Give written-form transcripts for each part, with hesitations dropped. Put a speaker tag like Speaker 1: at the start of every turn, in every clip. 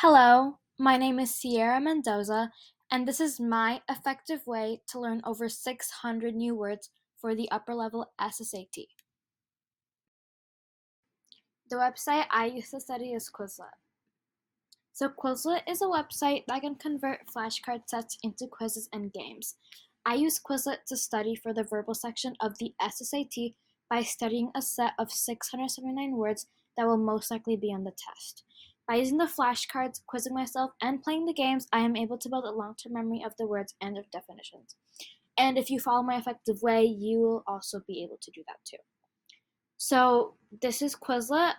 Speaker 1: Hello, my name is Sierra Mendoza, and this is my effective way to learn over 600 new words for the upper level SSAT. The website I use to study is Quizlet. So, Quizlet is a website that can convert flashcard sets into quizzes and games. I use Quizlet to study for the verbal section of the SSAT by studying a set of 679 words that will most likely be on the test. By using the flashcards, quizzing myself, and playing the games, I am able to build a long-term memory of the words and their definitions. And if you follow my effective way, you will also be able to do that too. So this is Quizlet.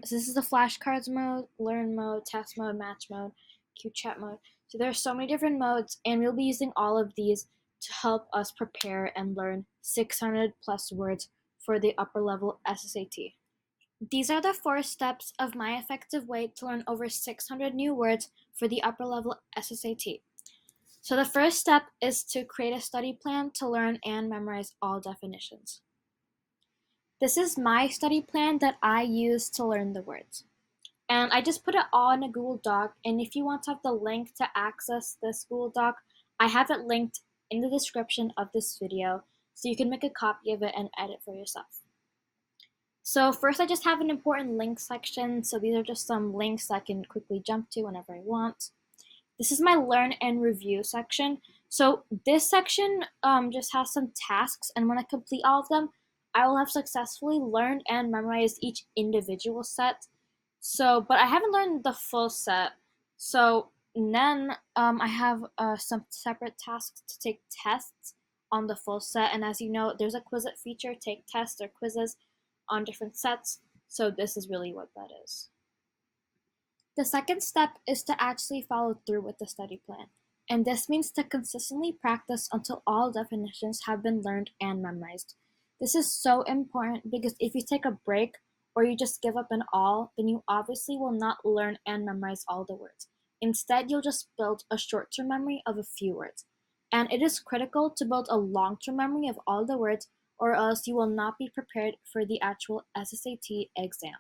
Speaker 1: This is the flashcards mode, learn mode, test mode, match mode, Q chat mode. So there are so many different modes, and we'll be using all of these to help us prepare and learn 600 plus words for the upper level SSAT. These are the 4 steps of my effective way to learn over 600 new words for the upper level SSAT. So the first step is to create a study plan to learn and memorize all definitions. This is my study plan that I use to learn the words. And I just put it all in a Google Doc, and if you want to have the link to access this Google Doc, I have it linked in the description of this video, so you can make a copy of it and edit for yourself. So first I just have an important links section, so these are just some links I can quickly jump to whenever I want. This is my learn and review section. So this section just has some tasks, and when I complete all of them, I will have successfully learned and memorized each individual set. But I haven't learned the full set. So then I have some separate tasks to take tests on the full set. And as you know, there's a Quizlet feature, take tests or quizzes on different sets. So this is really what that is. The second step is to actually follow through with the study plan. And this means to consistently practice until all definitions have been learned and memorized. This is so important because if you take a break or you just give up in all, then you obviously will not learn and memorize all the words. Instead, you'll just build a short-term memory of a few words. And it is critical to build a long-term memory of all the words, or else you will not be prepared for the actual SSAT exam.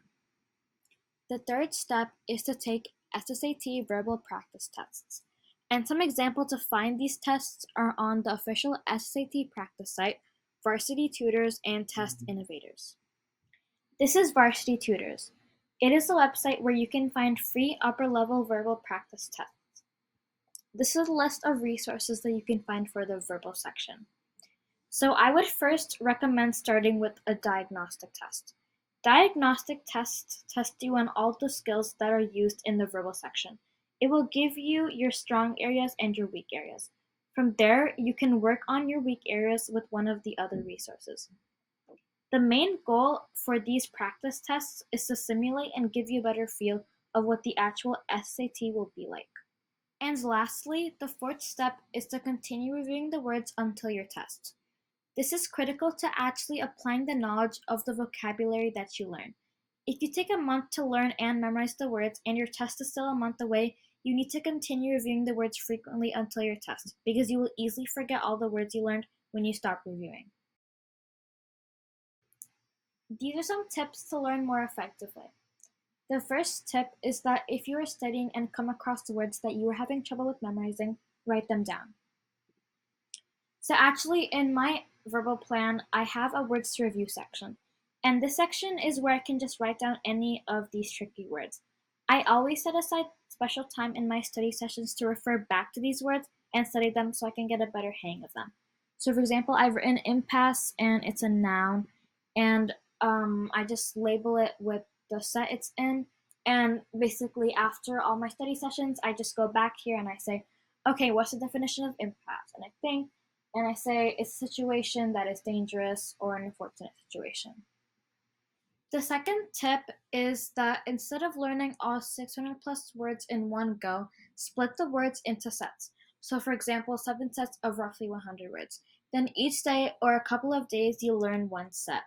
Speaker 1: The third step is to take SSAT verbal practice tests. And some examples to find these tests are on the official SSAT practice site, Varsity Tutors, and Test Innovators. This is Varsity Tutors. It is a website where you can find free upper-level verbal practice tests. This is a list of resources that you can find for the verbal section. So I would first recommend starting with a diagnostic test. Diagnostic tests test you on all the skills that are used in the verbal section. It will give you your strong areas and your weak areas. From there, you can work on your weak areas with one of the other resources. The main goal for these practice tests is to simulate and give you a better feel of what the actual SAT will be like. And lastly, the fourth step is to continue reviewing the words until your test. This is critical to actually applying the knowledge of the vocabulary that you learn. If you take a month to learn and memorize the words and your test is still a month away, you need to continue reviewing the words frequently until your test, because you will easily forget all the words you learned when you stop reviewing. These are some tips to learn more effectively. The first tip is that if you are studying and come across the words that you are having trouble with memorizing, write them down. So actually, in my verbal plan, I have a words to review section. And this section is where I can just write down any of these tricky words. I always set aside special time in my study sessions to refer back to these words and study them so I can get a better hang of them. So for example, I've written impasse and it's a noun, and I just label it with the set it's in. And basically after all my study sessions, I just go back here and I say, okay, what's the definition of impasse? And I think, and I say it's a situation that is dangerous or an unfortunate situation. The second tip is that instead of learning all 600 plus words in one go, split the words into sets. So for example, 7 sets of roughly 100 words. Then each day or a couple of days, you learn one set.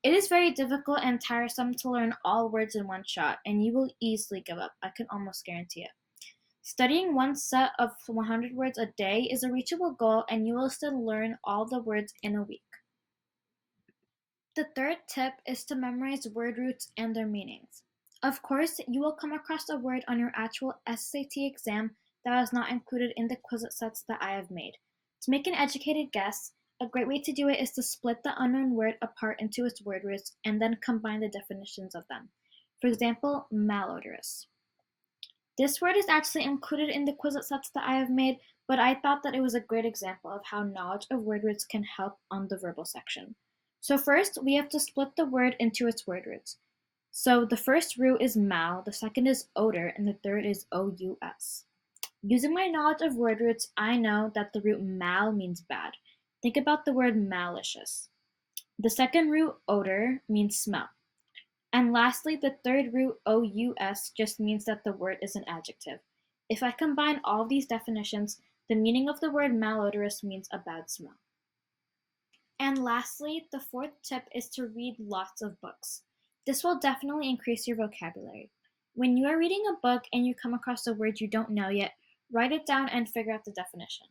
Speaker 1: It is very difficult and tiresome to learn all words in one shot, and you will easily give up. I can almost guarantee it. Studying one set of 100 words a day is a reachable goal, and you will still learn all the words in a week. The third tip is to memorize word roots and their meanings. Of course, you will come across a word on your actual SSAT exam that was not included in the Quizlet sets that I have made. To make an educated guess, a great way to do it is to split the unknown word apart into its word roots and then combine the definitions of them. For example, malodorous. This word is actually included in the Quizlet sets that I have made, but I thought that it was a great example of how knowledge of word roots can help on the verbal section. So first, we have to split the word into its word roots. So the first root is mal, the second is odor, and the third is ous. Using my knowledge of word roots, I know that the root mal means bad. Think about the word malicious. The second root, odor, means smell. And lastly, the third root, ous, just means that the word is an adjective. If I combine all of these definitions, the meaning of the word malodorous means a bad smell. And lastly, the fourth tip is to read lots of books. This will definitely increase your vocabulary. When you are reading a book and you come across a word you don't know yet, write it down and figure out the definition.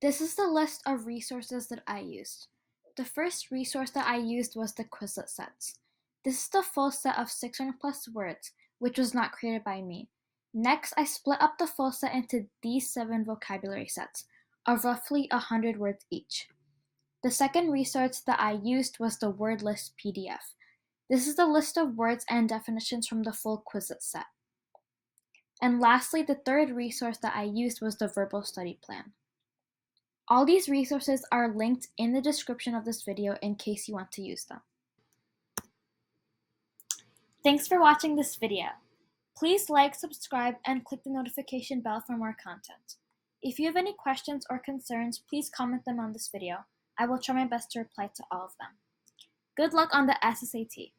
Speaker 1: This is the list of resources that I used. The first resource that I used was the Quizlet sets. This is the full set of 600 plus words, which was not created by me. Next, I split up the full set into these 7 vocabulary sets, of roughly 100 words each. The second resource that I used was the word list PDF. This is the list of words and definitions from the full Quizlet set. And lastly, the third resource that I used was the verbal study plan. All these resources are linked in the description of this video in case you want to use them. Thanks for watching this video. Please like, subscribe, and click the notification bell for more content. If you have any questions or concerns, please comment them on this video. I will try my best to reply to all of them. Good luck on the SSAT.